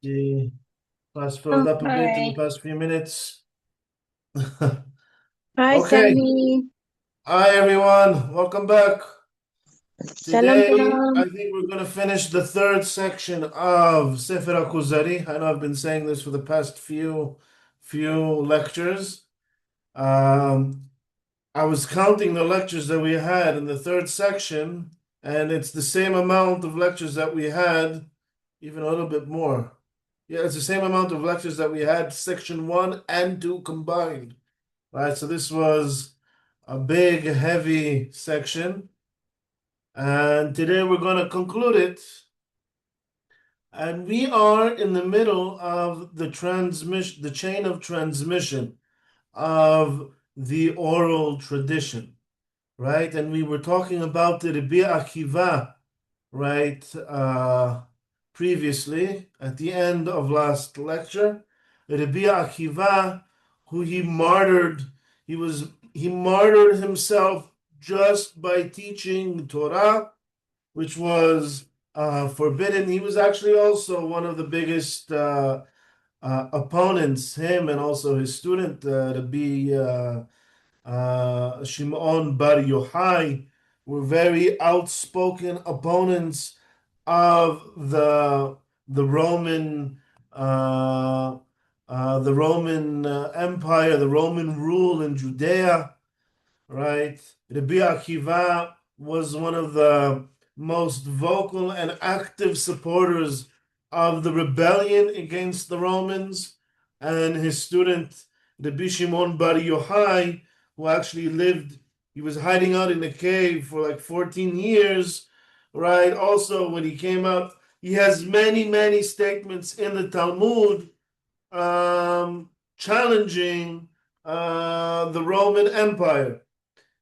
The class filled Oh, up a bit in the hi. past few minutes. Hi, Okay. Sammy. Hi, everyone. Welcome back. Shalom, Today, shalom. I think we're going to finish the third section of Sefer HaKuzari. I know I've been saying this for the past few lectures. Um, I was counting the lectures that we had in the third section, and it's the same amount of lectures that we had, even a little bit more. Yeah, it's the same amount of lectures that we had section one and two combined. Right, so this was a big, heavy section, and today we're going to conclude it. And we are in the middle of the transmission, the chain of transmission of the oral tradition, right? And we were talking about the Rabbi Akiva, right, previously at the end of last lecture. Rabbi Akiva, who he martyred himself just by teaching Torah, which was forbidden. He was actually also one of the biggest opponents, him and also his student, Rabbi Shimon Bar Yochai, were very outspoken opponents of the Roman Empire, the Roman rule in Judea, right? Rabbi Akiva was one of the most vocal and active supporters of the rebellion against the Romans, and his student Rabbi Shimon Bar Yochai, who actually lived, he was hiding out in a cave for like 14 years, right? Also, when he came out, he has many statements in the Talmud challenging the Roman Empire.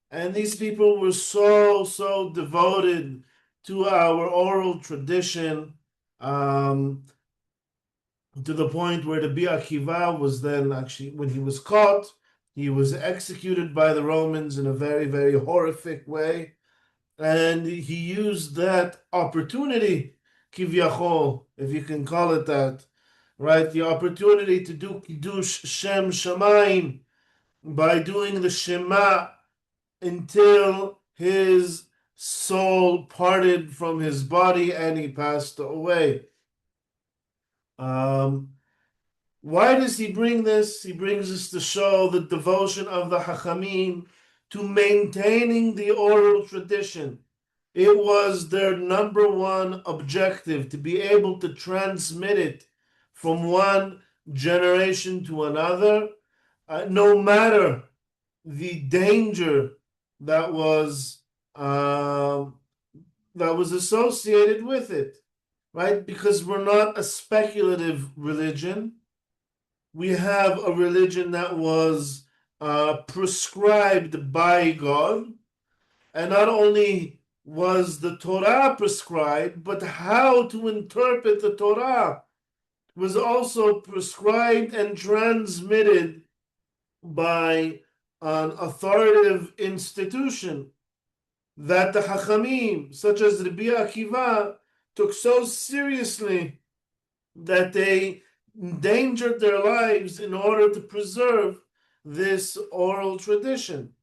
And these people were so devoted to our oral tradition, um, to the point where the Bi Akiva was then actually, when he was caught, he was executed by the Romans in a very horrific way. And he used that opportunity, kivyachol, if you can call it that, right? The opportunity to do Kiddush Shem Shamayim by doing the Shema until his soul parted from his body and he passed away. Um, why does he bring this? He brings us to show the devotion of the Hachamim to maintaining the oral tradition. It was their number one objective to be able to transmit it from one generation to another, no matter the danger that was uh, that was associated with it, right? Because we're not a speculative religion. We have a religion that was prescribed by God, and not only was the Torah prescribed, but how to interpret the Torah was also prescribed and transmitted by an authoritative institution that the Hachamim, such as Rabbi Akiva, took so seriously that they endangered their lives in order to preserve this oral tradition.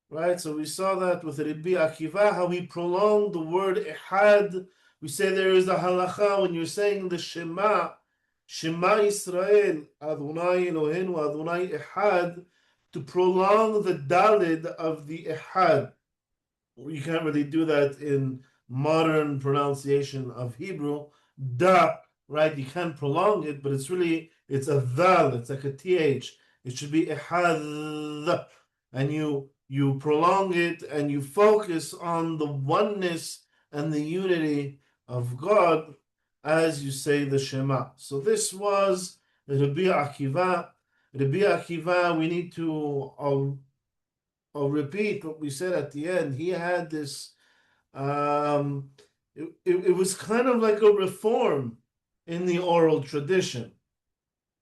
Right? So we saw that with Rabbi Akiva, how he prolonged the word Ehad. We say there is a halacha when you're saying the Shema, Shema Israel, Adonai Eloheinu, Adonai Ehad, to prolong the Dalid of the Ehad. You can't really do that in modern pronunciation of Hebrew. Da, right? You can't prolong it, but it's a Dal, it's like a TH. It should be Ehad. And you prolong it and you focus on the oneness and the unity of God as you say the Shema. So this was Rabbi Akiva. Rabbi Akiva, we need to I'll repeat what we said at the end. He had this, it was kind of like a reform in the oral tradition.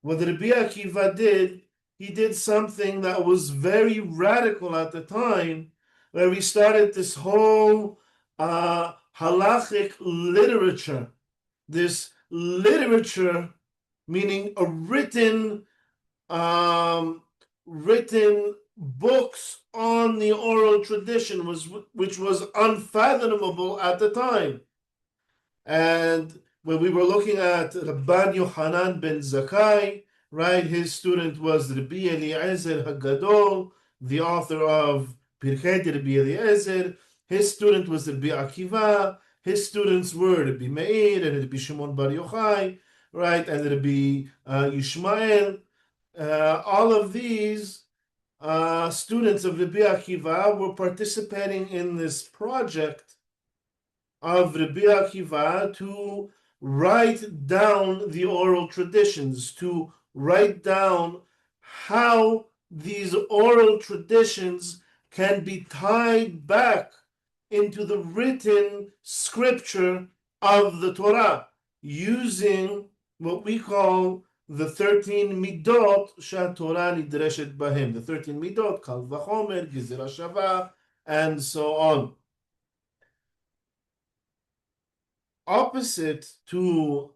What Rabbi Akiva did, he did something that was very radical at the time, where he started this whole halachic literature, this literature, meaning a written books on the oral tradition, which was unfathomable at the time. And when we were looking at Rabban Yohanan ben Zakkai, right, his student was Rabbi Eliezer HaGadol, the author of Pirkei Rabbi Eliezer. His student was Rabbi Akiva. His students were Rabbi Meir and Rabbi Shimon Bar Yochai, right, and Rabbi Yishmael. All of these students of Rabbi Akiva were participating in this project of Rabbi Akiva to write down the oral traditions, to write down how these oral traditions can be tied back into the written scripture of the Torah, using what we call the 13 midot שהתורה נדרשת בהם, the 13 midot, קל וחומר, גזירה שווה, and so on. Opposite to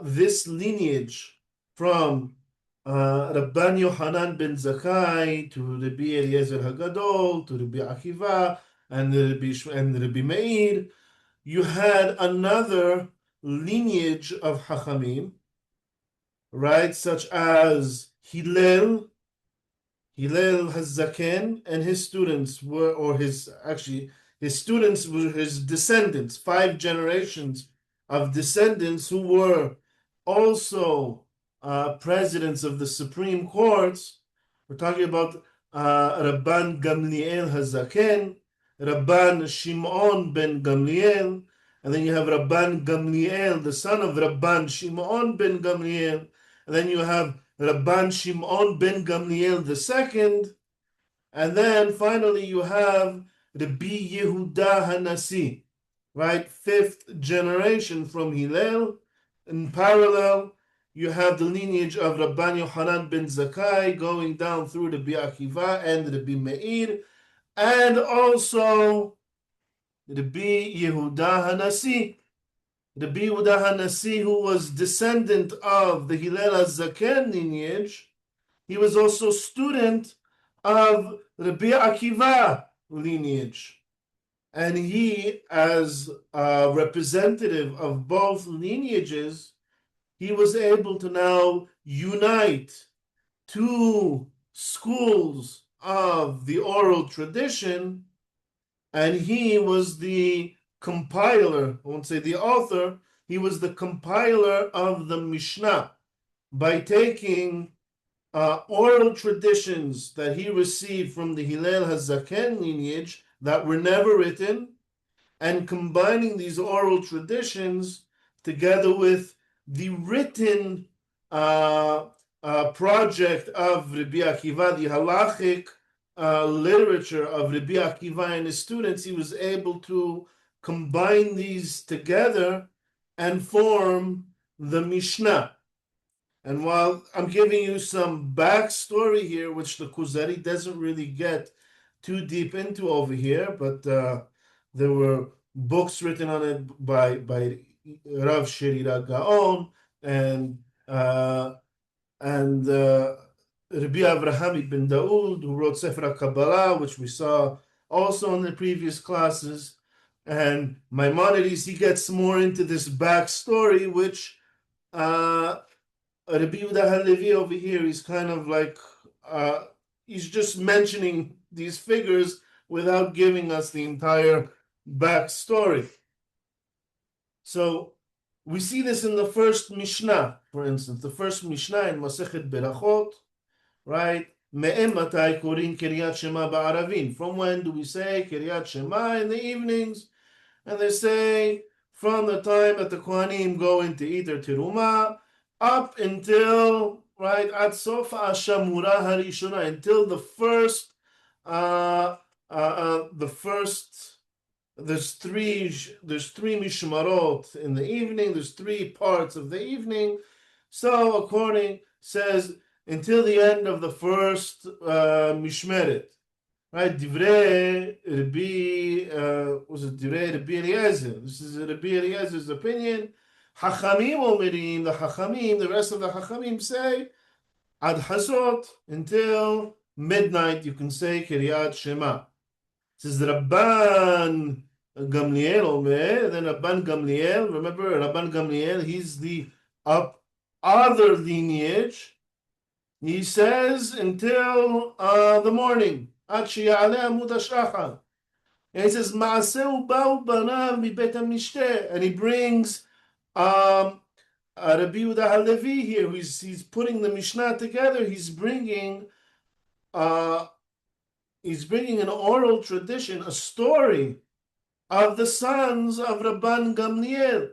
this lineage from Rabban Yohanan ben Zakkai to Rabbi Eliezer HaGadol to Rabbi Akiva and Rabbi Meir, you had another lineage of Hachamim, right, such as Hillel HaZaken and his students were, or his students were his descendants, 5 generations of descendants who were also presidents of the Supreme Courts. We're talking about Rabban Gamliel HaZaken, Rabban Shimon ben Gamliel, and then you have Rabban Gamliel, the son of Rabban Shimon ben Gamliel, and then you have Rabban Shimon ben Gamliel II, and then finally you have Rabbi Yehuda Hanasi, right? 5th generation from Hillel. In parallel, you have the lineage of Rabban Yohanan ben Zakkai going down through Rabbi Akiva and Rabbi Meir, and also Rabbi Yehuda Hanasi. Rabbi Yehuda Hanasi, who was descendant of the Hillel HaZaken lineage, he was also student of Rabbi Akiva lineage. And he, as a representative of both lineages, he was able to now unite 2 schools of the oral tradition, and he was the compiler, I won't say the author, he was the compiler of the Mishnah by taking oral traditions that he received from the Hillel HaZaken lineage that were never written, and combining these oral traditions together with the written project of Rabbi Akiva, the halachic literature of Rabbi Akiva and his students. He was able to combine these together and form the Mishnah. And while I'm giving you some backstory here, which the Kuzzari doesn't really get too deep into over here, but there were books written on it by Rav Sherira Gaon and Rabbi Avraham ibn Daoud, who wrote Sefer Kabbalah, which we saw also in the previous classes. And Maimonides, he gets more into this backstory, which Rabbi Yehuda Halevi over here, he's kind of like, he's just mentioning these figures without giving us the entire backstory. So we see this in the first Mishnah, for instance, the first Mishnah in Masechet Berachot, right? Me'em matai korin Kiryat Shema ba'aravin. From when do we say Kiryat Shema? In the evenings. And they say from the time that the Kohanim go into eat their terumah up until, right, at Sof Ashamura Harishona, until the first, there's three mishmarot in the evening, there's 3 parts of the evening. So according, says, until the end of the first mishmeret, right? Divrei Rabbi, was it Divrei Rabbi Eliezer? This is Rabbi Eliezer's opinion, Hachamim omerim, the Hachamim, the rest of the Hachamim say, Ad Hazot, until midnight, you can say Kiryat Shema. It says Rabban Gamliel Omer, then Rabban Gamliel, remember Rabban Gamliel, he's the other lineage. He says until the morning. Ad Sheyaleh Amud HaShachar. And he says, Ma'aseu ba'u banav mi bet HaMishteh. And he brings Rabbi Yehuda Halevi here, he's putting the Mishnah together. He's bringing an oral tradition, a story of the sons of Rabban Gamliel,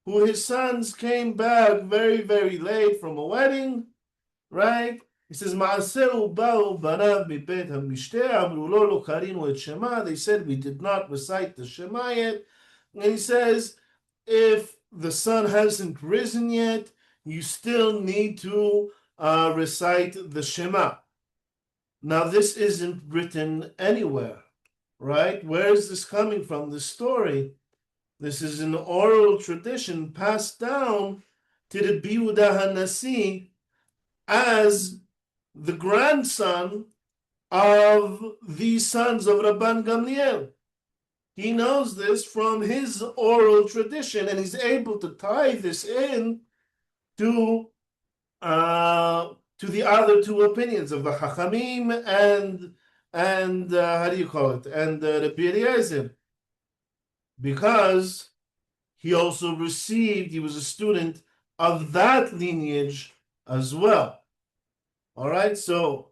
who his sons came back very, very late from a wedding, right? He says, Ma'aseu ba'u banav mi bet HaMishteh, amru lo karinu et Shema. They said, we did not recite the Shema yet. And he says, if the sun hasn't risen yet, you still need to recite the Shema. Now, this isn't written anywhere, right? Where is this coming from, this story? This is an oral tradition passed down to the Rabbi Yehuda HaNasi as the grandson of the sons of Rabban Gamliel. He knows this from his oral tradition, and he's able to tie this in to the other two opinions of the Chachamim and how do you call it? And Rabbi Eliezer, because he also received, he was a student of that lineage as well. All right, so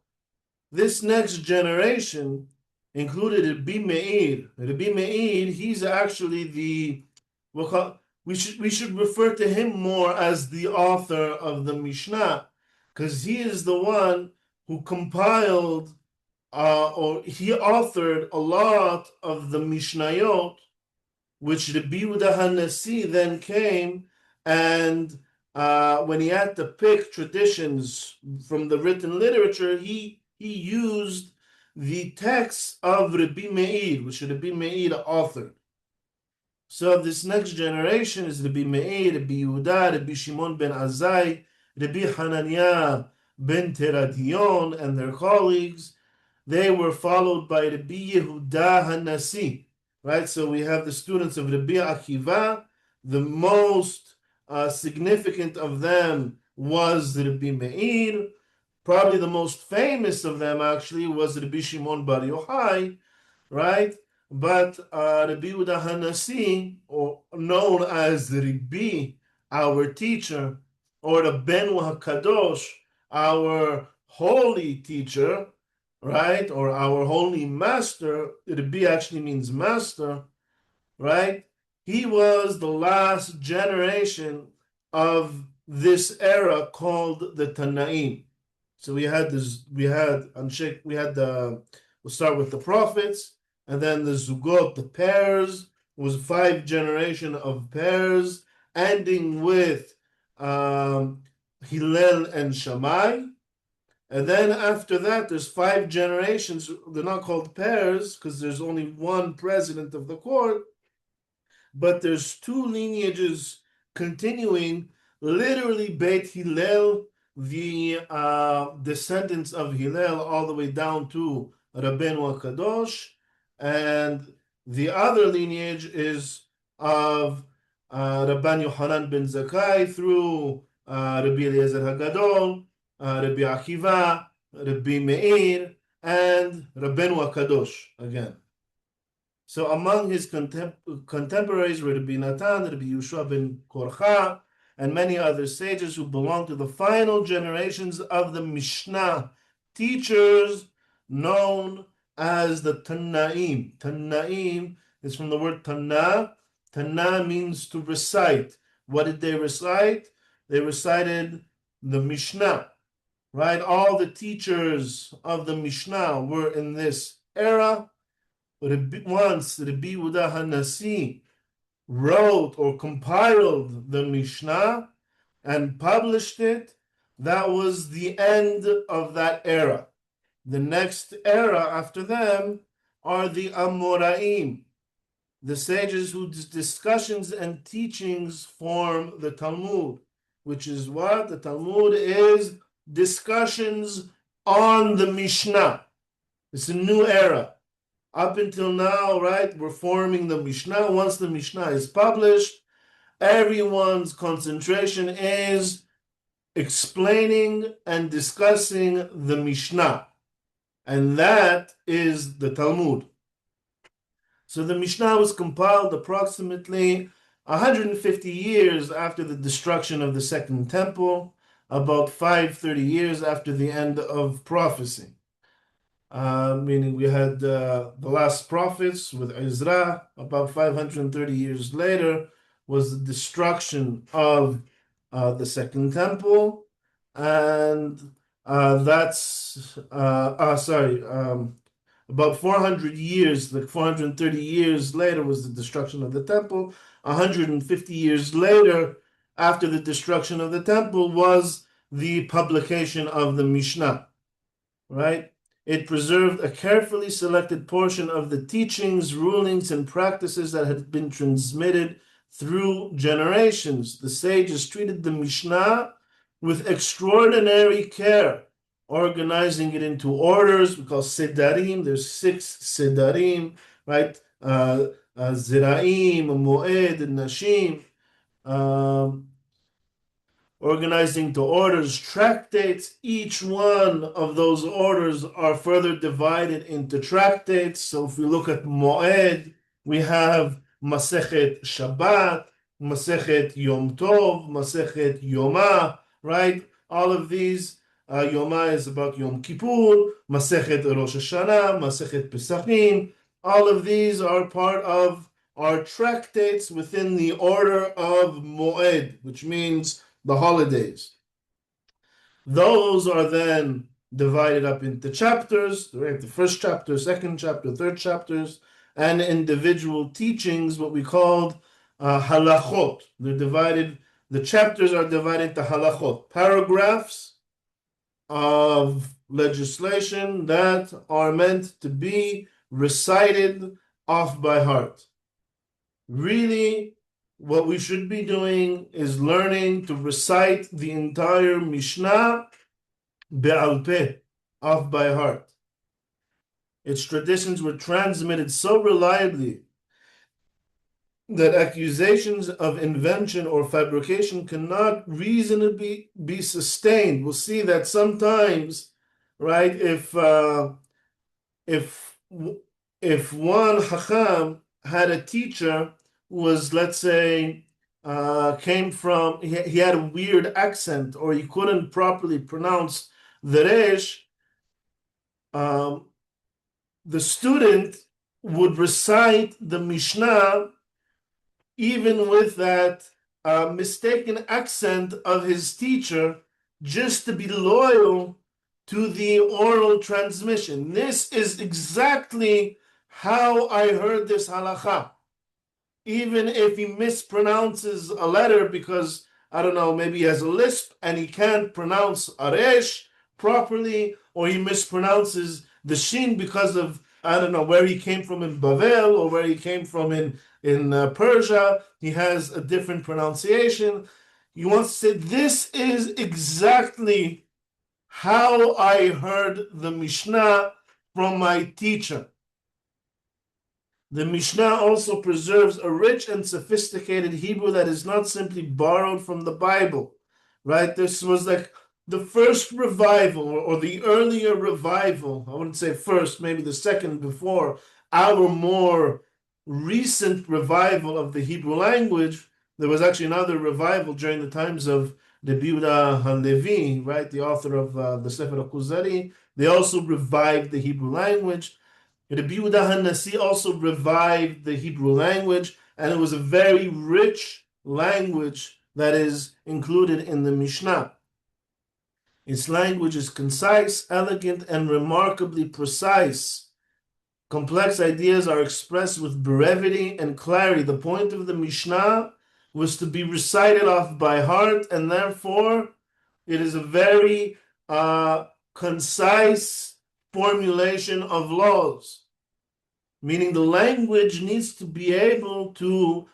this next generation included Rabbi Meir. Rabbi Meir, he's actually we should refer to him more as the author of the Mishnah, because he is the one who compiled or he authored a lot of the Mishnayot, which Rabbi Yehuda HaNasi then came and when he had to pick traditions from the written literature, he used the texts of Rabbi Meir, which Rabbi Meir authored. So this next generation is Rabbi Meir, Rabbi Yehuda, Rabbi Shimon ben Azai, Rabbi Hananiah ben Teradion, and their colleagues. They were followed by Rabbi Yehuda HaNasi, right? So we have the students of Rabbi Akiva. The most significant of them was Rabbi Meir. Probably the most famous of them actually was Rabbi Shimon bar Yochai, right? But Rabbi Yehuda HaNasi, or known as Rabbi, our teacher, or Rabbeinu HaKadosh, our holy teacher, right? Or our holy master. Rabbi actually means master, right? He was the last generation of this era called the Tanaim. So we'll start with the prophets, and then the Zugot, the pairs, was 5 generations of pairs, ending with Hillel and Shammai. And then after that, there's 5 generations. They're not called pairs because there's only one president of the court, but there's 2 lineages continuing, literally Beit Hillel, the descendants of Hillel, all the way down to Rabbeinu HaKadosh, and the other lineage is of Rabban Yochanan ben Zakkai through Rabbi Eliezer HaGadol, Rabbi Akiva, Rabbi Meir, and Rabbeinu HaKadosh again. So among his contemporaries were Rabbi Natan, Rabbi Yehoshua ben Korcha, and many other sages who belong to the final generations of the Mishnah, teachers known as the Tanaim. Tanaim is from the word Tana. Tana means to recite. What did they recite? They recited the Mishnah, right? All the teachers of the Mishnah were in this era. Once Rabbi Yehuda HaNasi wrote or compiled the Mishnah and published it, that was the end of that era. The next era after them are the Amoraim. the sages whose discussions and teachings form the Talmud, which is what? The Talmud is discussions on the Mishnah. It's a new era. Up until now, right, we're forming the Mishnah. Once the Mishnah is published, everyone's concentration is explaining and discussing the Mishnah. And that is the Talmud. So the Mishnah was compiled approximately 150 years after the destruction of the Second Temple, about 530 years after the end of prophecy. Meaning we had the last prophets with Ezra. About 530 years later was the destruction of the Second Temple, and about 400 years, like 430 years later, was the destruction of the temple. 150 years later, after the destruction of the temple, was the publication of the Mishnah, right? It preserved a carefully selected portion of the teachings, rulings, and practices that had been transmitted through generations. The sages treated the Mishnah with extraordinary care, organizing it into orders. We call sedarim. There's 6 sedarim, right? Ziraim, Moed, Nashim. Organizing to orders, tractates. Each one of those orders are further divided into tractates. So if we look at Moed, we have Masechet Shabbat, Masechet Yom Tov, Masechet Yoma, right? All of these, Yoma is about Yom Kippur, Masechet Rosh Hashanah, Masechet Pesachim. All of these are part of our tractates within the order of Moed, which means the holidays. Those are then divided up into chapters, right? The first chapter, second chapter, third chapters, and individual teachings, what we called halachot. They're divided, the chapters are divided into halachot, paragraphs of legislation that are meant to be recited off by heart. Really, what we should be doing is learning to recite the entire Mishnah be'al peh, off by heart. Its traditions were transmitted so reliably that accusations of invention or fabrication cannot reasonably be sustained. We'll see that sometimes, right, if one Chacham had a teacher who was, let's say, came from, he had a weird accent, or he couldn't properly pronounce the resh, the student would recite the Mishnah even with that mistaken accent of his teacher, just to be loyal to the oral transmission. This is exactly how I heard this halacha. Even if he mispronounces a letter because, I don't know, maybe he has a lisp and he can't pronounce aresh properly, or he mispronounces the shin because of, I don't know, where he came from in Bavel or where he came from in Persia, he has a different pronunciation. He wants to say, this is exactly how I heard the Mishnah from my teacher. The Mishnah also preserves a rich and sophisticated Hebrew that is not simply borrowed from the Bible, right? This was like the first revival, or the earlier revival. I wouldn't say first, maybe the second before our more recent revival of the Hebrew language. There was actually another revival during the times of Rabbi Yehuda Halevi, right? The author of the Sefer HaKuzari. They also revived the Hebrew language. Rabbi Yehuda Halevi also revived the Hebrew language, and it was a very rich language that is included in the Mishnah. Its language is concise, elegant, and remarkably precise. Complex ideas are expressed with brevity and clarity. The point of the Mishnah was to be recited off by heart, and therefore it is a very concise formulation of laws. meaning the language needs to be able to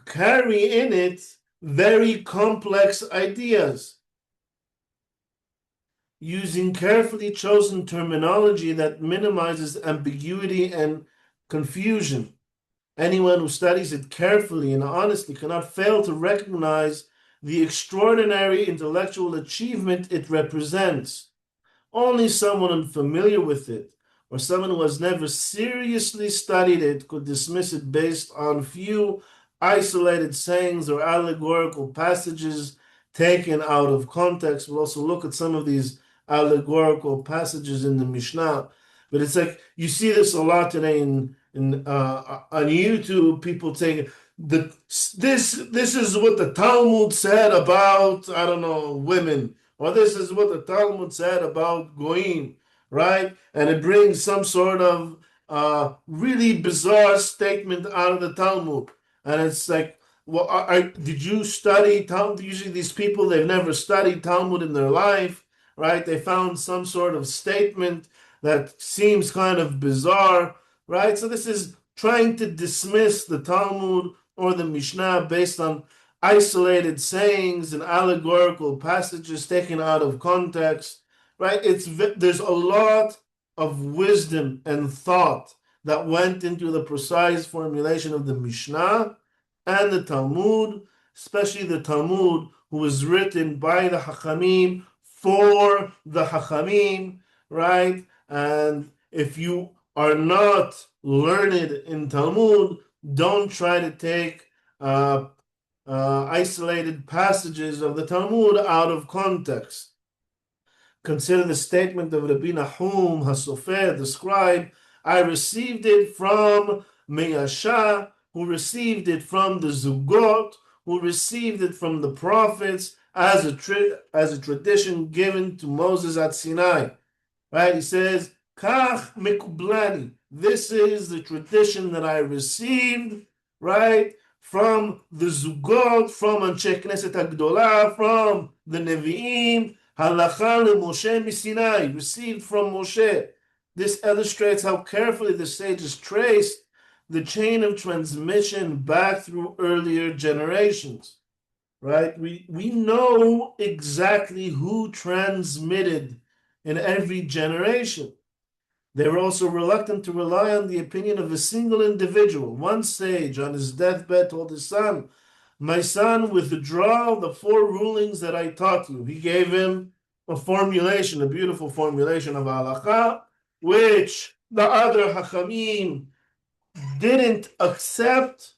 carry in it very complex ideas, using carefully chosen terminology that minimizes ambiguity and confusion. Anyone who studies it carefully and honestly cannot fail to recognize the extraordinary intellectual achievement it represents. Only someone unfamiliar with it, or someone who has never seriously studied it, could dismiss it based on few isolated sayings or allegorical passages taken out of context. We'll also look at some of these allegorical passages in the Mishnah. But it's like you see this a lot today on YouTube. People saying this is what the Talmud said about, I don't know, women, or this is what the Talmud said about goyim, right? And it brings some sort of really bizarre statement out of the Talmud, and it's like, well, did you study Talmud? Usually, these people, they've never studied Talmud in their life, right? They found some sort of statement that seems kind of bizarre, right? So this is trying to dismiss the Talmud or the Mishnah based on isolated sayings and allegorical passages taken out of context, right? There's a lot of wisdom and thought that went into the precise formulation of the Mishnah and the Talmud, especially the Talmud, who was written by the Hachamim for the Hachamim, right? And if you are not learned in Talmud, don't try to take isolated passages of the Talmud out of context. Consider the statement of Rabbi Nahum HaSofer, the scribe. I received it from Meyasha, who received it from the Zugot, who received it from the prophets as a tradition given to Moses at Sinai. Right? He says, Kach mekublani. This is the tradition that I received, right, from the Zugot, from Anshe Knesset HaGdolah, from the Nevi'im, halacha leMoshe miSinai, received from Moshe. This illustrates how carefully the sages traced the chain of transmission back through earlier generations, right? We know exactly who transmitted in every generation. They were also reluctant to rely on the opinion of a single individual. One sage on his deathbed told his son, my son, withdraw the 4 rulings that I taught you. He gave him a formulation, a beautiful formulation of halacha, which the other hachamim didn't accept.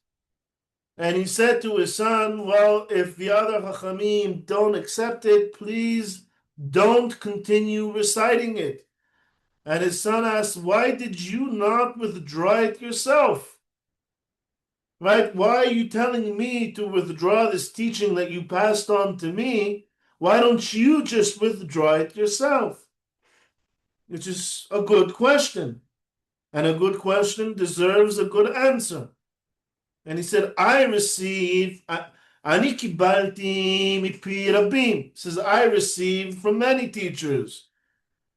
And he said to his son, well, if the other hachamim don't accept it, please don't continue reciting it. And his son asked, why did you not withdraw it yourself? Right? Why are you telling me to withdraw this teaching that you passed on to me? Why don't you just withdraw it yourself? Which is a good question. And a good question deserves a good answer. And he said, I received, Ani kibalti mipi rabim. Says, I received from many teachers.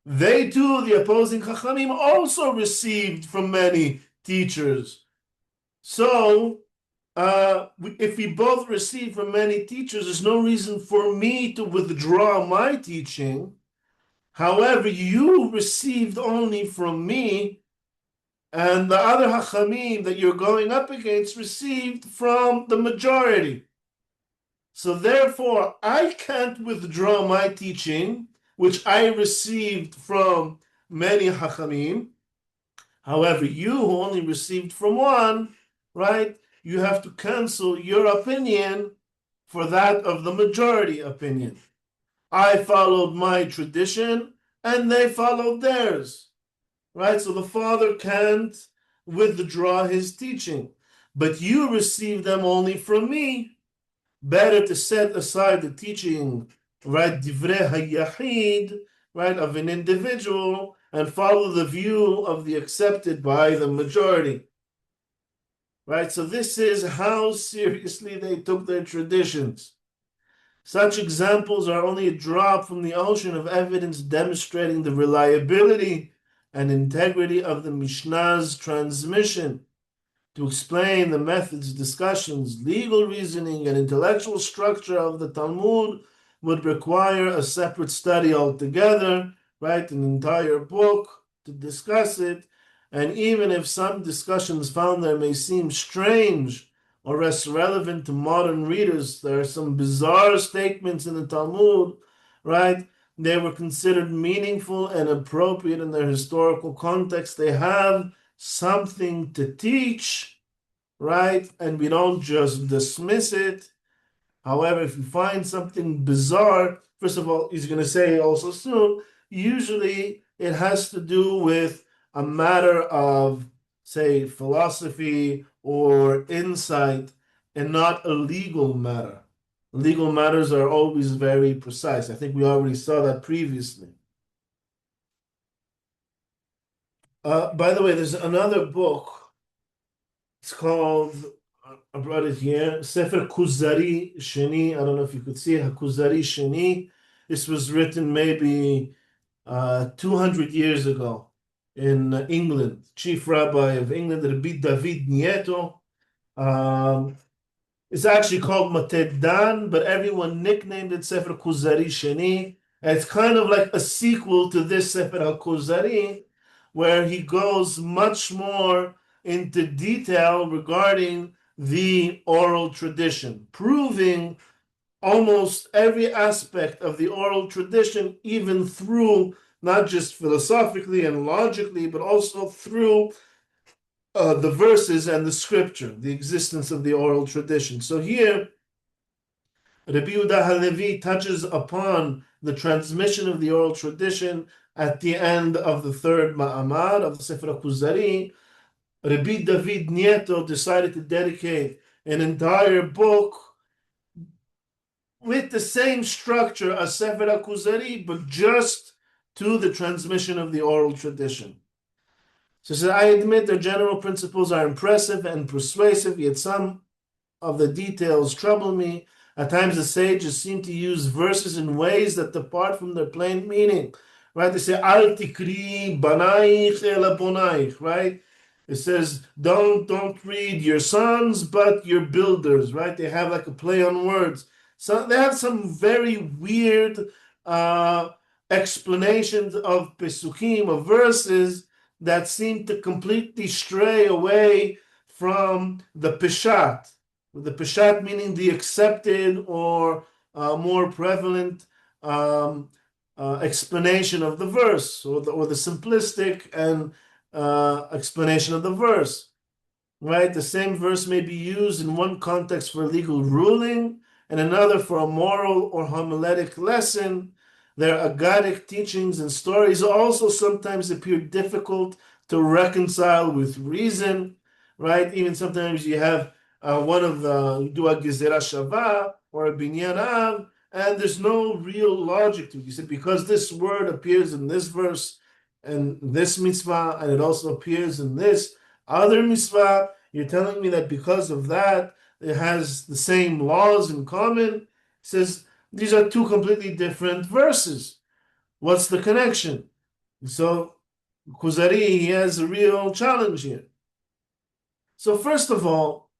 They too, the opposing Chachamim, also received from many teachers. So, if we both receive from many teachers, there's no reason for me to withdraw my teaching. However, you received only from me, and the other Hachamim that you're going up against received from the majority. So therefore, I can't withdraw my teaching, which I received from many Hachamim. However, you who only received from one, right, you have to cancel your opinion for that of the majority opinion. I followed my tradition and they followed theirs, right? So the father can't withdraw his teaching, but you received them only from me. Better to set aside the teaching, right, divrei hayachid, right, of an individual, and follow the view of the accepted by the majority. Right, so this is how seriously they took their traditions. Such examples are only a drop from the ocean of evidence demonstrating the reliability and integrity of the Mishnah's transmission. To explain the methods, discussions, legal reasoning, and intellectual structure of the Talmud would require a separate study altogether, right? An entire book to discuss it. And even if some discussions found there may seem strange or less relevant to modern readers, there are some bizarre statements in the Talmud, right? They were considered meaningful and appropriate in their historical context. They have something to teach, right? And we don't just dismiss it. However, if you find something bizarre, first of all, he's going to say also soon, usually it has to do with a matter of, say, philosophy or insight and not a legal matter. Legal matters are always very precise. I think we already saw that previously. By the way, there's another book. It's called, I brought it here, Sefer Kuzzari Sheni. I don't know if you could see it, HaKuzari Sheni. This was written maybe 200 years ago in England. Chief Rabbi of England, Rabbi David Nieto. It's actually called Mated Dan, but everyone nicknamed it Sefer Kuzzari Sheni. And it's kind of like a sequel to this Sefer HaKuzari, where he goes much more into detail regarding the oral tradition, proving almost every aspect of the oral tradition, even through not just philosophically and logically, but also through the verses and the scripture, the existence of the oral tradition. So here, Rabbi Yehuda Halevi touches upon the transmission of the oral tradition at the end of the third Ma'amad of the Sefer HaKuzari. Rabbi David Nieto decided to dedicate an entire book with the same structure as Sefer HaKuzari, but just to the transmission of the oral tradition. So he says, I admit their general principles are impressive and persuasive, yet some of the details trouble me. At times the sages seem to use verses in ways that depart from their plain meaning. Right? They say, Al tikri banaich ela bonaich, right? It says, don't read your sons, but your builders, right? They have like a play on words. So they have some very weird explanations of pesukim, of verses, that seem to completely stray away from the peshat. The peshat meaning the accepted or more prevalent explanation of the verse, or the simplistic and explanation of the verse. Right? The same verse may be used in one context for a legal ruling and another for a moral or homiletic lesson. Their aggadic teachings and stories also sometimes appear difficult to reconcile with reason, right? Even sometimes you have you do a gezerah shava or a binyan av, and there's no real logic to it. You said, because this word appears in this verse and this mitzvah, and it also appears in this other mitzvah, you're telling me that because of that, it has the same laws in common? It says, these are two completely different verses. What's the connection? So Kuzzari, he has a real challenge here. So first of all,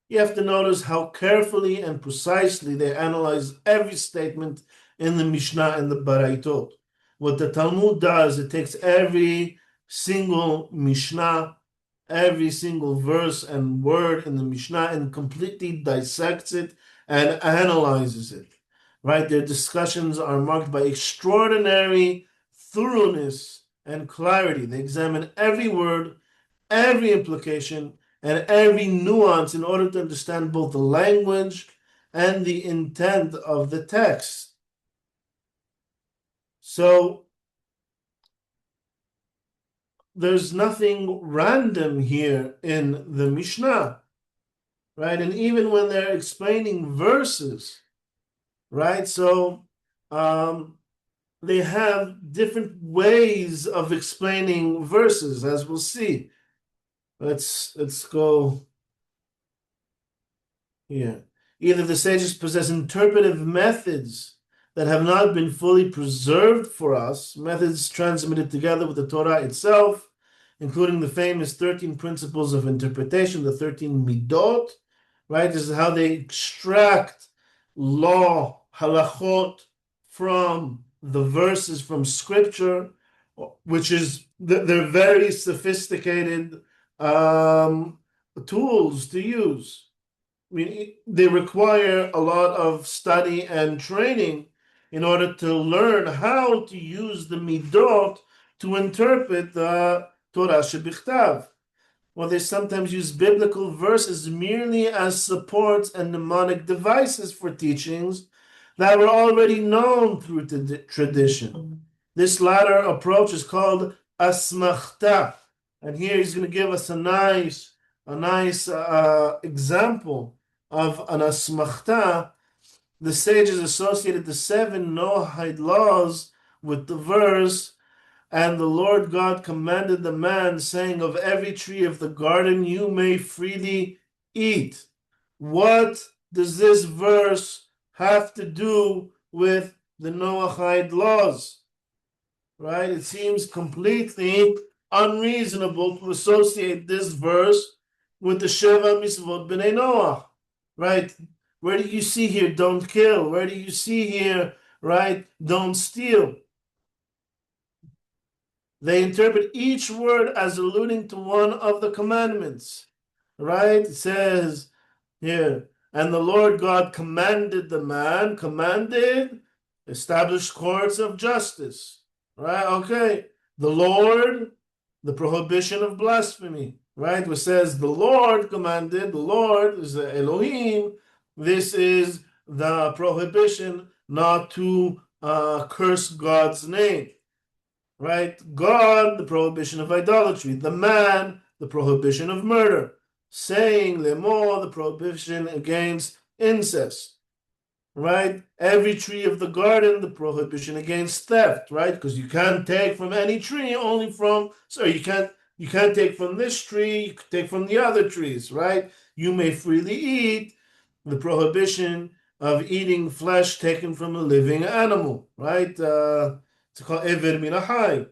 you have to notice how carefully and precisely they analyze every statement in the Mishnah and the Baraitot. What the Talmud does, it takes every single Mishnah, every single verse and word in the Mishnah, and completely dissects it and analyzes it. Right? Their discussions are marked by extraordinary thoroughness and clarity. They examine every word, every implication, and every nuance in order to understand both the language and the intent of the text. So there's nothing random here in the Mishnah, right? And even when they're explaining verses, right? So they have different ways of explaining verses, as we'll see. Let's go here. Either the sages possess interpretive methods that have not been fully preserved for us, methods transmitted together with the Torah itself, including the famous 13 principles of interpretation, the 13 midot, right? This is how they extract law, halachot, from the verses from scripture, which is, they're very sophisticated tools to use. I mean, they require a lot of study and training in order to learn how to use the midot to interpret the Torah shebichtav. Well, they sometimes use biblical verses merely as supports and mnemonic devices for teachings that were already known through tradition. This latter approach is called asmachta, and here he's going to give us a nice example of an asmachta. The sages associated the 7 Noahide laws with the verse, and the Lord God commanded the man, saying, of every tree of the garden you may freely eat. What does this verse have to do with the Noahide laws? Right? It seems completely unreasonable to associate this verse with the Sheva mitzvot b'nei Noach. Right? Where do you see here, don't kill? Where do you see here, right, don't steal? They interpret each word as alluding to one of the commandments, right? It says here, and the Lord God commanded the man, established courts of justice, right? Okay. The Lord, the prohibition of blasphemy, right? Which says the Lord commanded, the Lord is the Elohim. This is the prohibition not to curse God's name. Right? God, the prohibition of idolatry. The man, the prohibition of murder. Saying lemor, the prohibition against incest. Right? Every tree of the garden, the prohibition against theft. Right? Because you can't take from any tree, only from, so you can't take from this tree, you can take from the other trees. Right? You may freely eat. The prohibition of eating flesh taken from a living animal. Right? It's called Ever Min HaChai.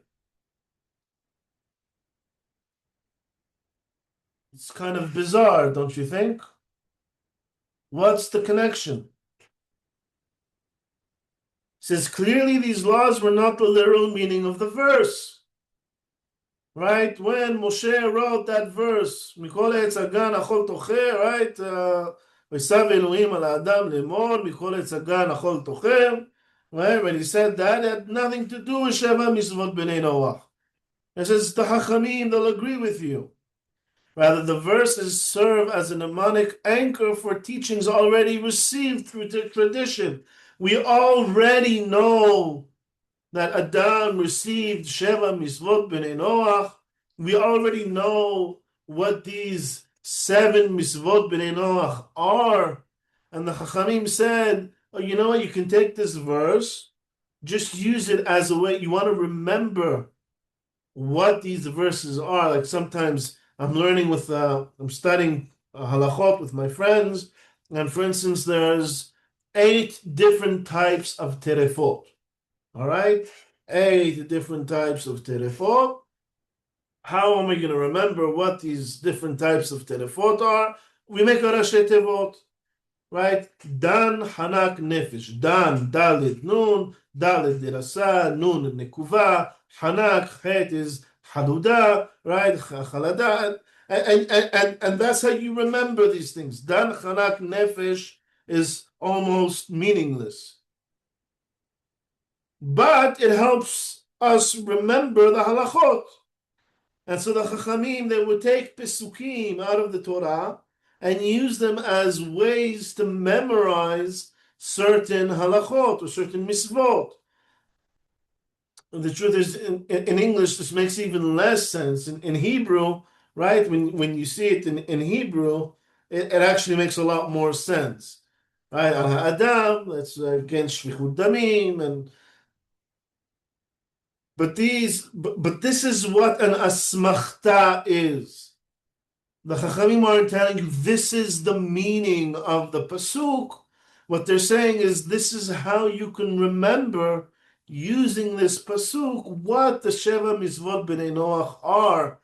It's kind of bizarre, don't you think? What's the connection? It says clearly these laws were not the literal meaning of the verse. Right? When Moshe wrote that verse, Mikol Eitz Hagan Achol Tocher, right? V'sav Elohim al Adam lemor, Mikol Eitz Hagan Achol Tocher. Right? When he said that, it had nothing to do with Sheva mitzvot b'nei Noach. It says the Chachamim, they'll agree with you. Rather, the verses serve as a mnemonic anchor for teachings already received through the tradition. We already know that Adam received Sheva mitzvot b'nei Noach. We already know what these 7 mitzvot b'nei Noach are. And the Chachamim said, oh, you know what, you can take this verse, just use it as a way, you want to remember what these verses are. Like sometimes I'm learning with, I'm studying halachot with my friends, and for instance, there's 8 different types of terefot. All right? 8 different types of terefot. How am I going to remember what these different types of terefot are? We make a Rashi Tevot. Right? Dan Hanak Nefesh. Dan, Dalit Nun, Dalit Dirasa, Nun Nekuva, Hanak Het is Haduda, right? Chalada. And that's how you remember these things. Dan Hanak Nefesh is almost meaningless. But it helps us remember the halachot. And so the Chachamim, they would take Pesukim out of the Torah and use them as ways to memorize certain halachot or certain mitzvot. The truth is, in English, this makes even less sense. In Hebrew, right, when you see it in Hebrew, it actually makes a lot more sense. Right? Al-Ha'adam, that's against Shvichut Damim, but this is what an asmachta is. The Chachamim aren't telling you this is the meaning of the pasuk, what they're saying is this is how you can remember using this pasuk what the Sheva mitzvot b'nei Noach are,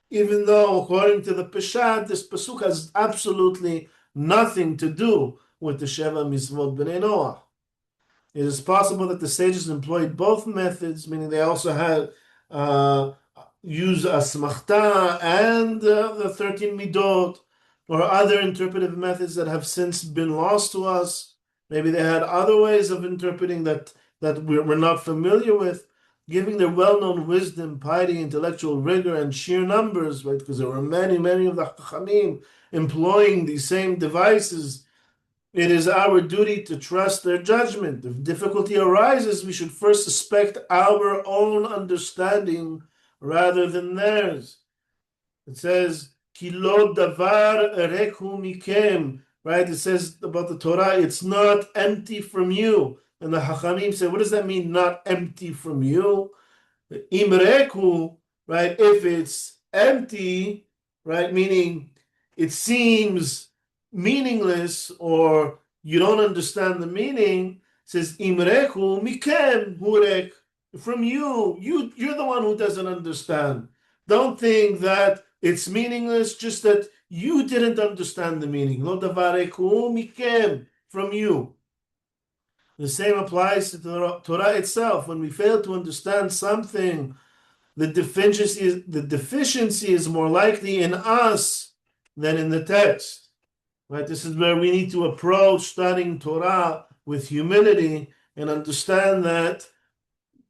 even though according to the Peshat, this pasuk has absolutely nothing to do with the Sheva mitzvot b'nei Noach. It is possible that the sages employed both methods, meaning they also had use asmachta and the 13 midot, or other interpretive methods that have since been lost to us. Maybe they had other ways of interpreting that we're not familiar with, giving their well-known wisdom, piety, intellectual rigor, and sheer numbers, right? Because there were many, many of the Chachamim employing these same devices. It is our duty to trust their judgment. If difficulty arises, we should first suspect our own understanding rather than theirs. It says, Ki lo davar ereku mikem, right? It says about the Torah, it's not empty from you. And the Hachamim say, what does that mean, not empty from you? Imreku, right? If it's empty, right, meaning it seems meaningless or you don't understand the meaning, it says imreku mikem hurek, from you're the one who doesn't understand. Don't think that it's meaningless, just that you didn't understand the meaning. Lo davareku mikem, from you. The same applies to the Torah itself. When we fail to understand something, the deficiency is more likely in us than in the text. Right? This is where we need to approach studying Torah with humility and understand that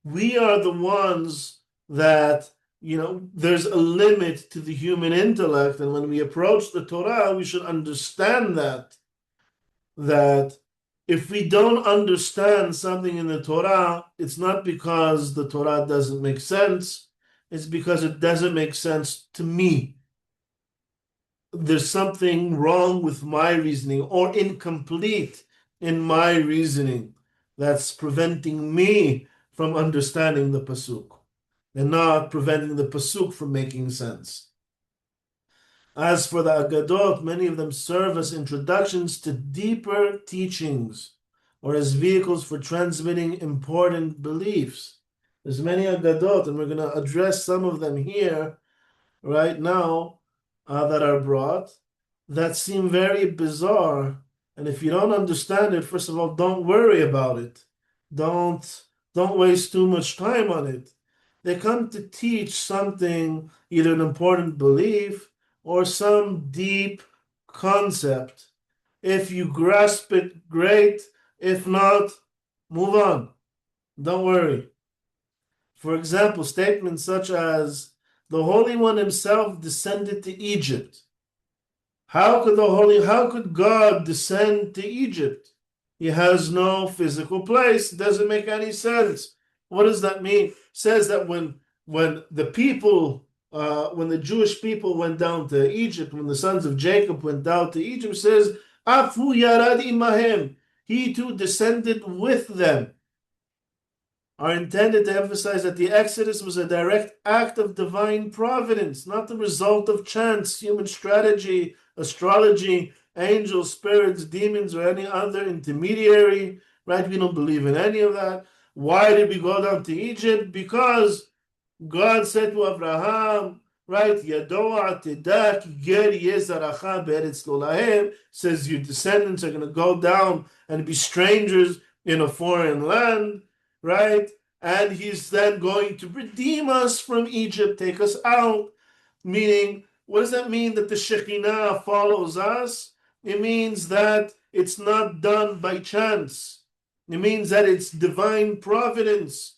we are the ones that, there's a limit to the human intellect. And when we approach the Torah, we should understand that if we don't understand something in the Torah, it's not because the Torah doesn't make sense, it's because it doesn't make sense to me. There's something wrong with my reasoning or incomplete in my reasoning that's preventing me from understanding the pasuk and not preventing the pasuk from making sense. As for the aggadot, many of them serve as introductions to deeper teachings or as vehicles for transmitting important beliefs. There's many aggadot, and we're going to address some of them here right now that are brought that seem very bizarre. And if you don't understand it, first of all, don't worry about it. Don't waste too much time on it. They come to teach something, either an important belief or some deep concept. If you grasp it, great. If not, move on. Don't worry. For example, statements such as, the Holy One himself descended to Egypt. How could God descend to Egypt? He has no physical place. It doesn't make any sense. What does that mean? It says that when the Jewish people went down to Egypt, when the sons of Jacob went down to Egypt, it says, Afu yarad imahem. He too descended with them. Are intended to emphasize that the Exodus was a direct act of divine providence, not the result of chance, human strategy, astrology, angels, spirits, demons, or any other intermediary. Right? We don't believe in any of that. Why did we go down to Egypt? Because God said to Abraham, right, Yadoa tedak ger yezaracha beretz lo lahem, says your descendants are going to go down and be strangers in a foreign land, right? And he's then going to redeem us from Egypt, take us out. Meaning, what does that mean that the Shekhinah follows us? It means that it's not done by chance. It means that it's divine providence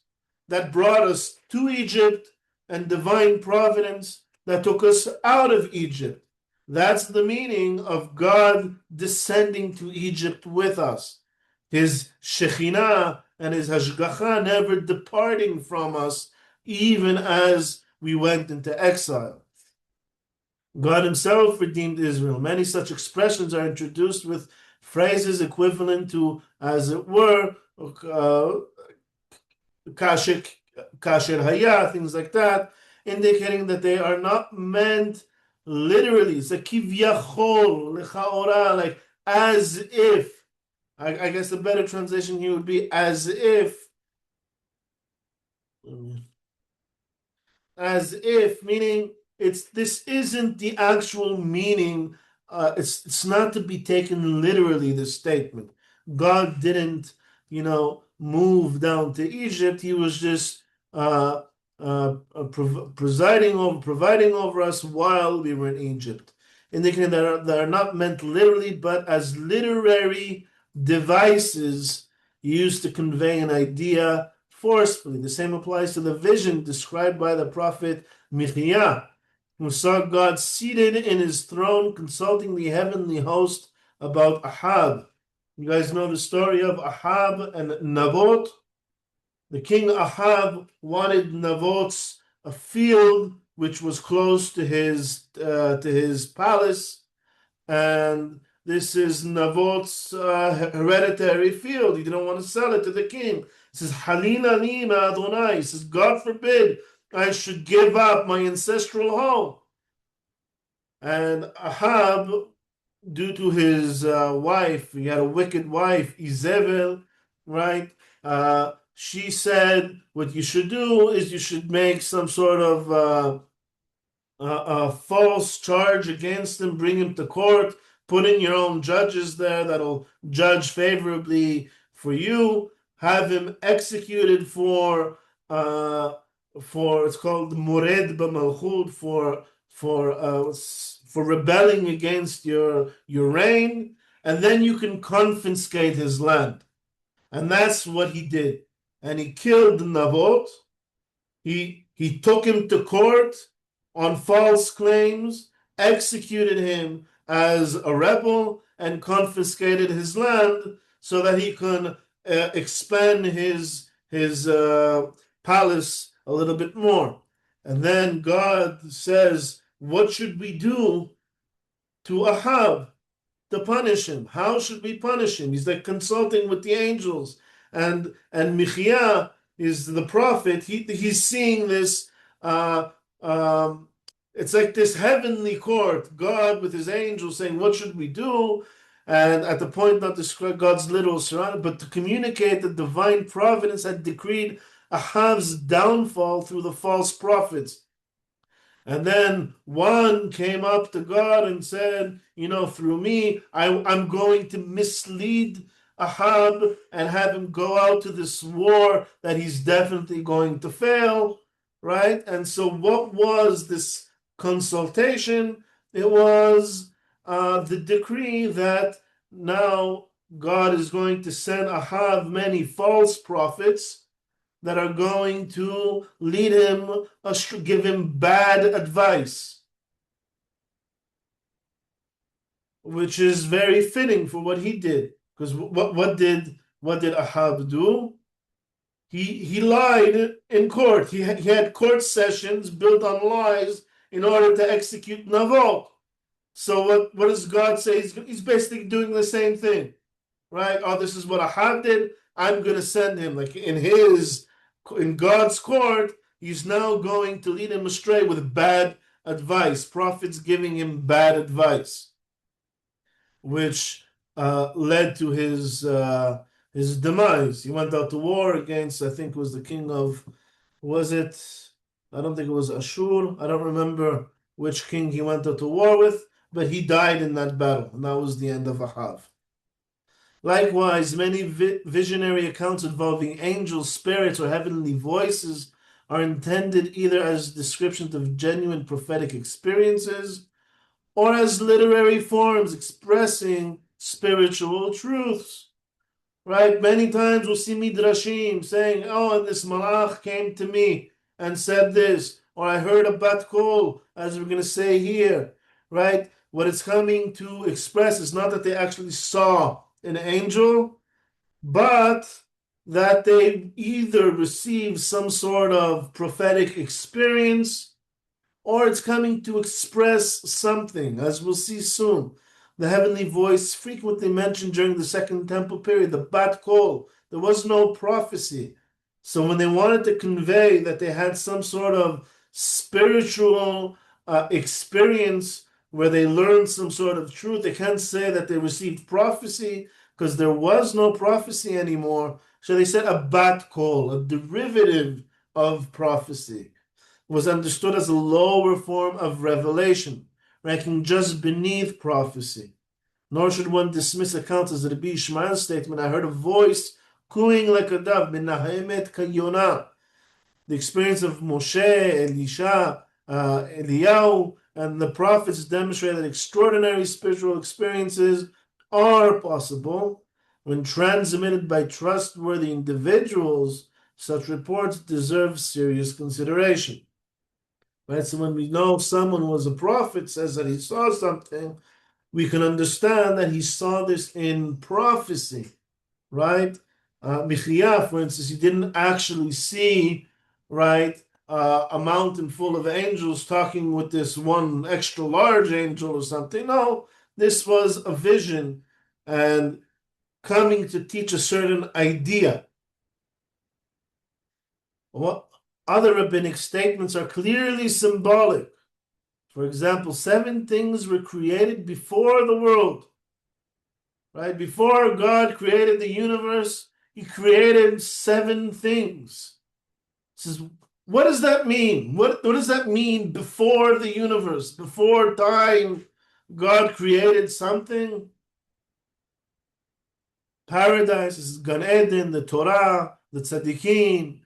that brought us to Egypt and divine providence that took us out of Egypt. That's the meaning of God descending to Egypt with us. His Shekhinah and his Hashgacha never departing from us, even as we went into exile. God himself redeemed Israel. Many such expressions are introduced with phrases equivalent to, as it were, kasher haya, things like that, indicating that they are not meant literally. It's a kivyachol, lechaora, like as if. I guess the better translation here would be as if, meaning this isn't the actual meaning. It's not to be taken literally, this statement. God didn't, move down to Egypt. He was just providing over us while we were in Egypt, indicating that are not meant literally, but as literary devices used to convey an idea forcefully. The same applies to the vision described by the prophet Michia, who saw God seated in his throne consulting the heavenly host about Ahab. You guys know the story of Ahab and Naboth? The king Ahab wanted Naboth's a field which was close to his palace, and this is Naboth's hereditary field. He didn't want to sell it to the king. He says, Halila li Adonai. He says, God forbid I should give up my ancestral home. And Ahab, due to his wife, he had a wicked wife, Izebel, right? She said, what you should do is you should make some sort of a false charge against him, bring him to court, put in your own judges there that'll judge favorably for you, have him executed for it's called mured b'malchut, for rebelling against your reign, and then you can confiscate his land. And that's what he did. And he killed Naboth. He took him to court on false claims, executed him as a rebel, and confiscated his land so that he could expand his palace a little bit more. And then God says, what should we do to Ahab to punish him? How should we punish him? He's like consulting with the angels. And Michia is the prophet. He's seeing this. It's like this heavenly court, God with his angels saying, what should we do? And at the point not to describe God's literal surrounding, but to communicate that divine providence had decreed Ahab's downfall through the false prophets. And then one came up to God and said, through me, I'm going to mislead Ahab and have him go out to this war that he's definitely going to fail, right? And so what was this consultation? It was the decree that now God is going to send Ahab many false prophets that are going to lead him, give him bad advice, which is very fitting for what he did. Because what did Ahab do? He lied in court. He had court sessions built on lies in order to execute Naboth. So what does God say? He's basically doing the same thing, right? Oh, this is what Ahab did. I'm going to send him. Like in God's court, he's now going to lead him astray with bad advice. Prophets giving him bad advice, which led to his demise. He went out to war against, I think it was the king of, I don't think it was Ashur. I don't remember which king he went out to war with, but he died in that battle, and that was the end of Ahab. Likewise, many visionary accounts involving angels, spirits, or heavenly voices are intended either as descriptions of genuine prophetic experiences or as literary forms expressing spiritual truths. Right? Many times we'll see midrashim saying, oh, and this malach came to me and said this, or I heard a bat kol, as we're going to say here. Right? What it's coming to express is not that they actually saw an angel, but that they either received some sort of prophetic experience, or it's coming to express something, as we'll see soon. The heavenly voice frequently mentioned during the Second Temple period, the bat kol. There was no prophecy. So when they wanted to convey that they had some sort of spiritual experience where they learned some sort of truth, they can't say that they received prophecy, because there was no prophecy anymore. So they said a bat kol, a derivative of prophecy, was understood as a lower form of revelation, ranking just beneath prophecy. Nor should one dismiss accounts as Rabbi Ishmael's statement, I heard a voice cooing like a dove, min haemet kayona. The experience of Moshe, Elisha, Eliyahu, and the prophets demonstrate that extraordinary spiritual experiences are possible when transmitted by trustworthy individuals. Such reports deserve serious consideration. Right? So when we know someone was a prophet, says that he saw something, we can understand that he saw this in prophecy, right? Michia, for instance, he didn't actually see, right, a mountain full of angels talking with this one extra large angel or something. No, this was a vision and coming to teach a certain idea. What other rabbinic statements are clearly symbolic. For example, 7 things were created before the world. Right? Before God created the universe, he created 7 things. Says, what does that mean? What does that mean before the universe? Before time, God created something? Paradise is Gan Eden, the Torah, the Tzaddikim,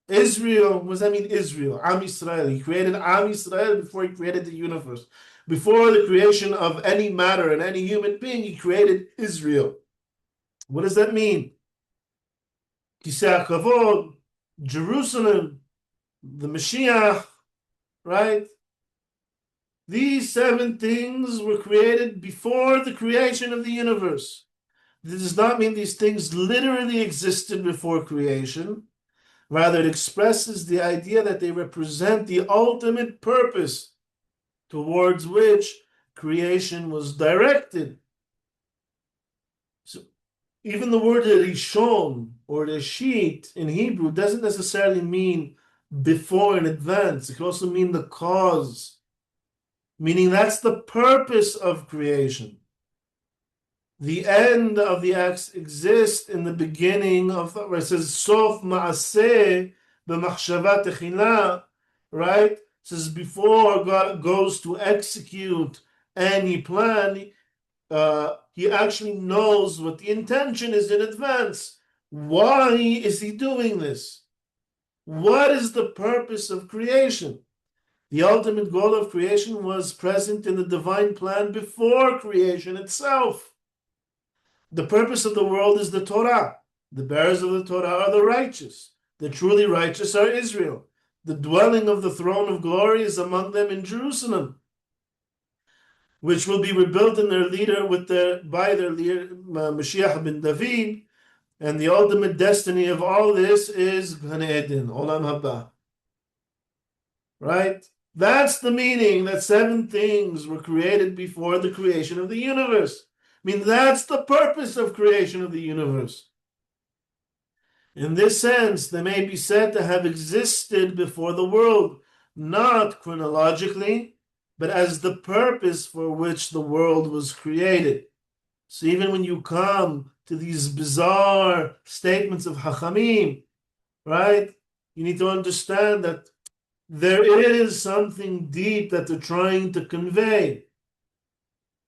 Israel. What does that mean, Israel? Am Yisrael. He created Am Yisrael before he created the universe. Before the creation of any matter and any human being, he created Israel. What does that mean? Kisei HaKavod, Jerusalem, the Mashiach, right? These 7 things were created before the creation of the universe. This does not mean these things literally existed before creation. Rather, it expresses the idea that they represent the ultimate purpose towards which creation was directed. So, even the word Rishon or Reshit in Hebrew doesn't necessarily mean before in advance. It can also mean the cause, meaning that's the purpose of creation. The end of the acts exists in the beginning of the, where it says Sof Ma'aseh b'machshava techila, right? It says before God goes to execute any plan, he actually knows what the intention is in advance. Why is he doing this? What is the purpose of creation? The ultimate goal of creation was present in the divine plan before creation itself. The purpose of the world is the Torah. The bearers of the Torah are the righteous. The truly righteous are Israel. The dwelling of the throne of glory is among them in Jerusalem, which will be rebuilt in their leader by their leader Mashiach ben David, and the ultimate destiny of all this is Gan Eden, Olam Haba. Right? That's the meaning that 7 things were created before the creation of the universe. I mean, that's the purpose of creation of the universe. In this sense, they may be said to have existed before the world, not chronologically, but as the purpose for which the world was created. So even when you come to these bizarre statements of Hachamim, right, you need to understand that there is something deep that they're trying to convey.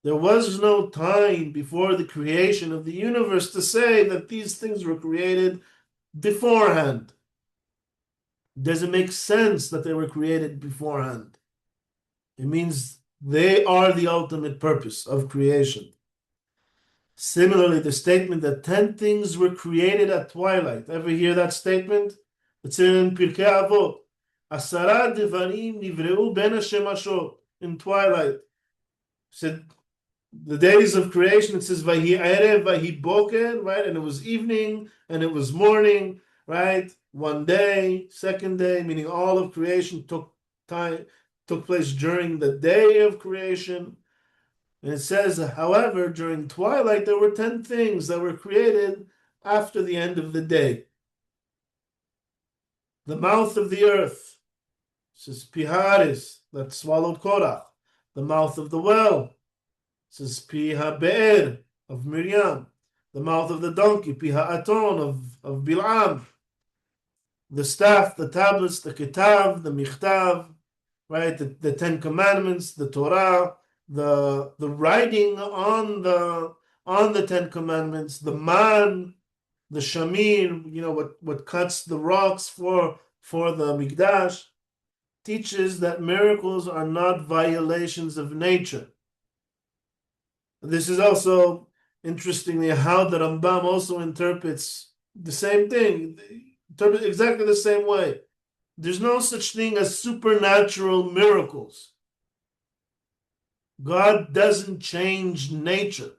There was no time before the creation of the universe to say that these things were created beforehand. It doesn't make sense that they were created beforehand. It means they are the ultimate purpose of creation. Similarly, the statement that 10 things were created at twilight. Ever hear that statement? It's in Pirkei Avot. Asara devarim nivreu ben hashemashot. In twilight. It said, the days of creation, it says Vahi Erev, Vahi Boker, right? And it was evening and it was morning, right? One day, second day, meaning all of creation took place during the day of creation. And it says, however, during twilight, there were 10 things that were created after the end of the day. The mouth of the earth, says Piharis, that swallowed Korach. The mouth of the well, says Pi HaBe'er of Miriam. the mouth of the donkey, piha aton of Bil'am, the staff, the tablets, the kitav, the michtav, right? The Ten Commandments, the Torah, the writing on the Ten Commandments, the man, the shamir, what cuts the rocks for the mikdash, teaches that miracles are not violations of nature. This is also, interestingly, how the Rambam also interprets the same thing, interprets exactly the same way. There's no such thing as supernatural miracles. God doesn't change nature.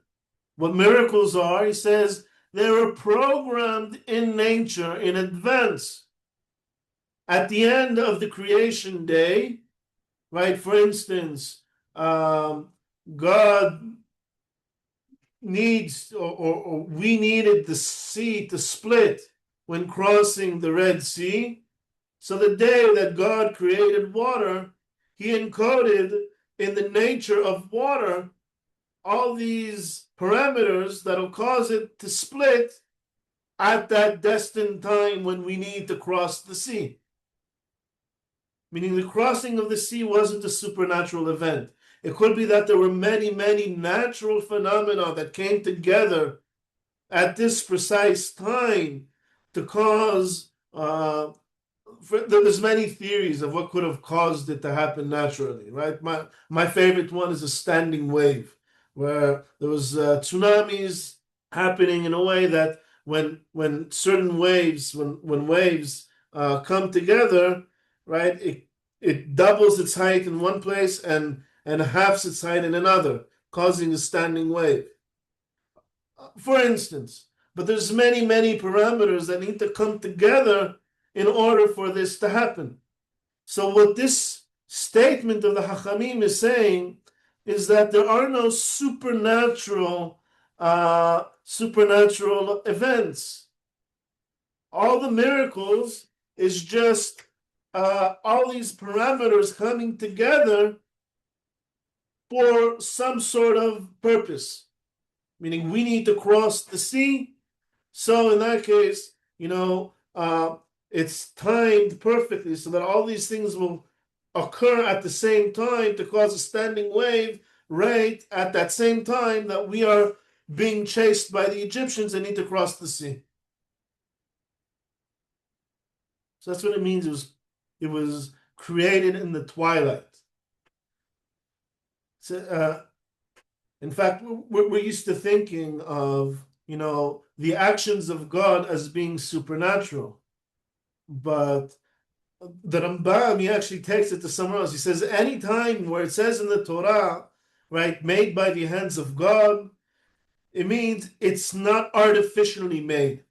What miracles are, he says, they were programmed in nature in advance. At the end of the creation day, right, for instance, God needs, or we needed the sea to split when crossing the Red Sea. So the day that God created water, he encoded in the nature of water all these parameters that'll cause it to split at that destined time when we need to cross the sea. Meaning the crossing of the sea wasn't a supernatural event. It could be that there were many, many natural phenomena that came together at this precise time to cause there's many theories of what could have caused it to happen naturally, right? My favorite one is a standing wave, where there was tsunamis happening in a way that when certain waves, when waves come together, right, it doubles its height in one place and halves its height in another, causing a standing wave. For instance, but there's many, many parameters that need to come together in order for this to happen. So what this statement of the Hachamim is saying is that there are no supernatural events. All the miracles is just all these parameters coming together for some sort of purpose. Meaning we need to cross the sea. So in that case, it's timed perfectly so that all these things will occur at the same time to cause a standing wave right at that same time that we are being chased by the Egyptians and need to cross the sea. So that's what it means. It was created in the twilight. So, in fact, we're used to thinking of, the actions of God as being supernatural. But the Rambam, he actually takes it to somewhere else. He says, any time where it says in the Torah, right, made by the hands of God, it means it's not artificially made,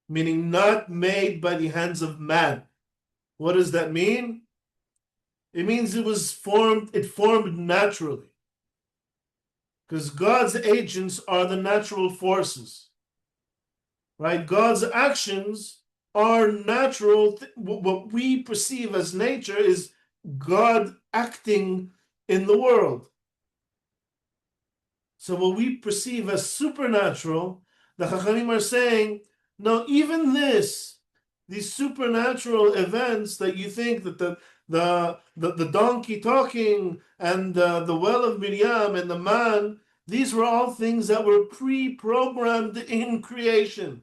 meaning not made by the hands of man. What does that mean? It means it formed naturally. Because God's agents are the natural forces, right? God's actions are natural. What we perceive as nature is God acting in the world. So what we perceive as supernatural, the Chachamim are saying, no, even these supernatural events that you think that the donkey talking and the well of Miriam and the man, these were all things that were pre-programmed in creation.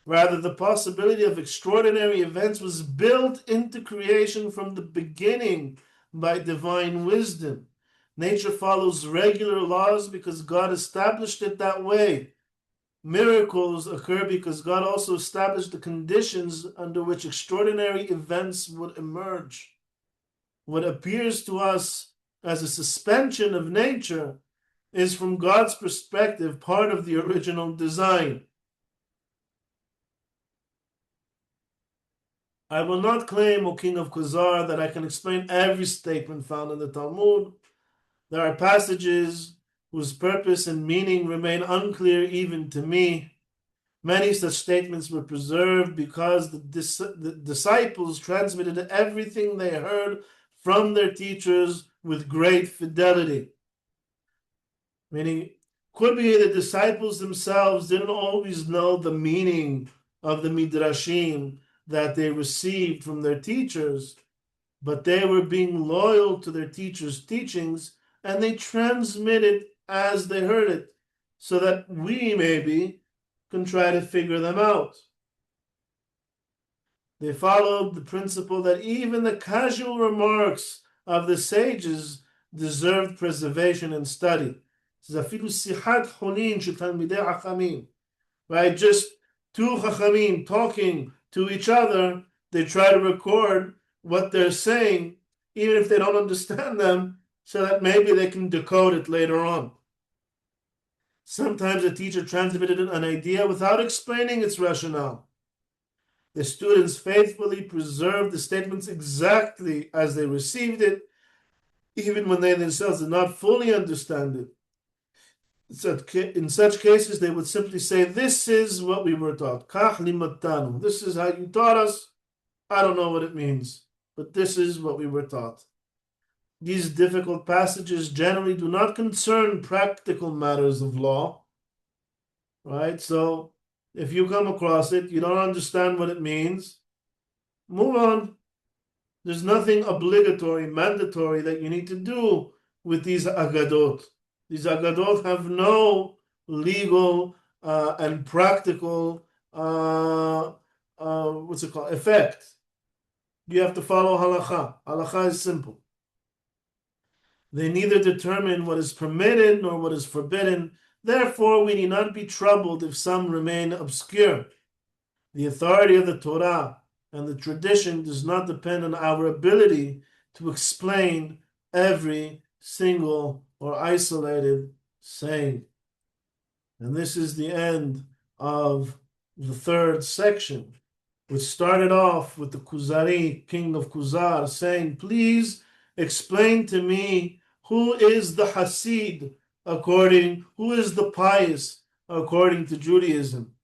Rather, the possibility of extraordinary events was built into creation from the beginning by divine wisdom. Nature follows regular laws because God established it that way. Miracles occur because God also established the conditions under which extraordinary events would emerge. What appears to us as a suspension of nature is, from God's perspective, part of the original design. I will not claim, O King of Kuzzari, that I can explain every statement found in the Talmud. There are passages whose purpose and meaning remain unclear even to me. Many such statements were preserved because the disciples transmitted everything they heard from their teachers with great fidelity. Meaning, Could be the disciples themselves didn't always know the meaning of the midrashim that they received from their teachers, but they were being loyal to their teachers' teachings, and they transmitted as they heard it, so that we maybe can try to figure them out. They followed the principle that even the casual remarks of the sages deserved preservation and study. Right? Just two chachamim talking to each other, they try to record what they're saying, even if they don't understand them, so that maybe they can decode it later on. Sometimes a teacher transmitted an idea without explaining its rationale. The students faithfully preserved the statements exactly as they received it, even when they themselves did not fully understand it. In such cases, they would simply say, "This is what we were taught. Kach limatanu. This is how you taught us. I don't know what it means, but this is what we were taught." These difficult passages generally do not concern practical matters of law, right? So if you come across it, you don't understand what it means, move on. There's nothing obligatory, mandatory that you need to do with these aggadot. These aggadot have no legal and practical effect. You have to follow halacha. Halacha is simple. They neither determine what is permitted nor what is forbidden. Therefore, we need not be troubled if some remain obscure. The authority of the Torah and the tradition does not depend on our ability to explain every single or isolated saying. And this is the end of the third section, which started off with the Kuzzari, king of Kuzzar, saying, "Please explain to me who is the Hasid who is the pious according to Judaism."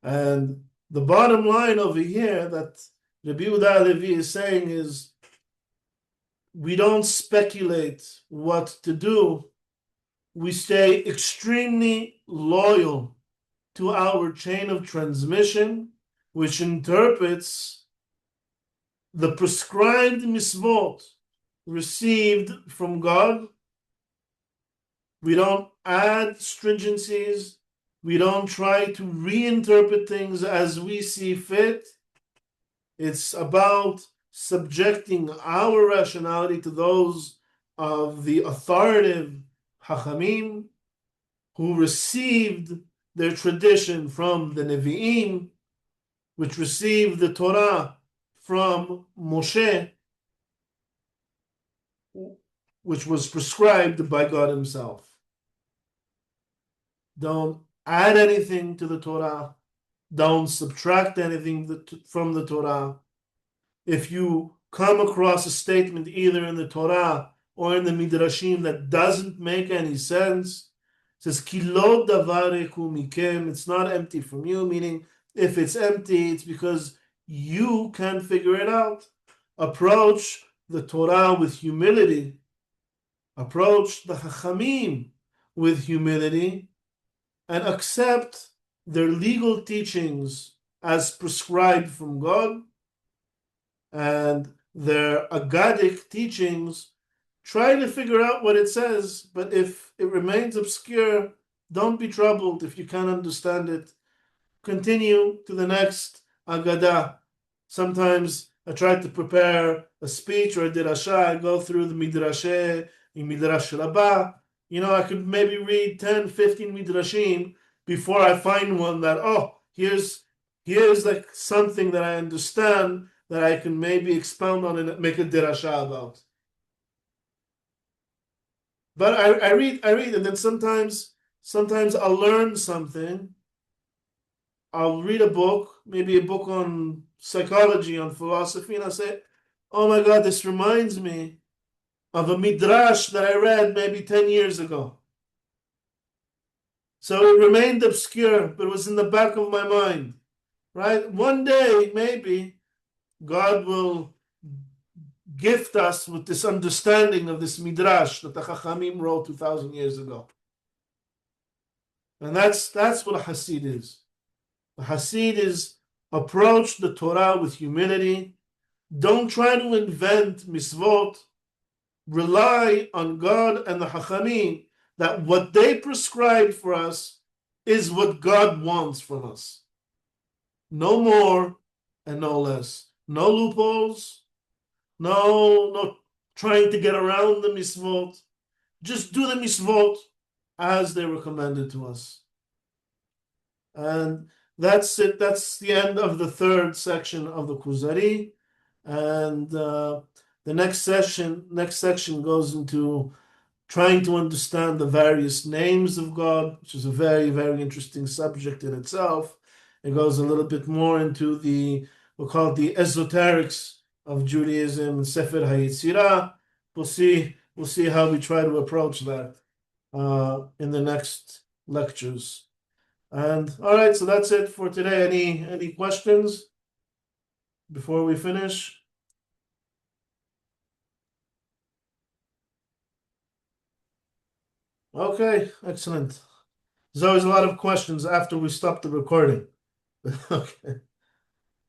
And the bottom line over here that Rabbi Yehuda Halevi is saying is, we don't speculate what to do. We stay extremely loyal to our chain of transmission, which interprets the prescribed mitzvot received from God. We don't add stringencies. We don't try to reinterpret things as we see fit. It's about subjecting our rationality to those of the authoritative Hachamim who received their tradition from the Nevi'im, which received the Torah from Moshe, which was prescribed by God Himself. Don't add anything to the Torah. Don't subtract anything from the Torah. If you come across a statement either in the Torah or in the Midrashim that doesn't make any sense, it says, "Ki lo davar eku mikem," it's not empty from you, meaning if it's empty, it's because you can't figure it out. Approach the Torah with humility. Approach the Chachamim with humility and accept their legal teachings as prescribed from God, and their aggadic teachings, try to figure out what it says, but if it remains obscure, don't be troubled if you can't understand it. Continue to the next aggadah. Sometimes I try to prepare a speech or a dirasha, I go through the midrasheh, in midrash rabbah. I could maybe read 10, 15 midrashim before I find one that, here's like something that I understand that I can maybe expound on and make a dirasha about. But I read, and then sometimes I'll learn something. I'll read a book, maybe a book on psychology, on philosophy, and I'll say, "Oh my God, this reminds me of a midrash that I read maybe 10 years ago." So it remained obscure, but it was in the back of my mind, right? One day, maybe, God will gift us with this understanding of this midrash that the Chachamim wrote 2,000 years ago. And that's what a Hasid is. A Hasid is approach the Torah with humility. Don't try to invent mitzvot. Rely on God and the Hachamim that what they prescribe for us is what God wants from us. No more and no less. No loopholes. No trying to get around the mitzvot. Just do the mitzvot as they were commanded to us. And that's it. That's the end of the third section of the Kuzzari. And the next section goes into trying to understand the various names of God, which is a very, very interesting subject in itself. It goes a little bit more into we'll call it the esoterics of Judaism and Sefer HaYetzirah. We'll see how we try to approach that in the next lectures. And all right, so that's it for today. Any questions before we finish? Okay, excellent. There's always a lot of questions after we stop the recording. Okay.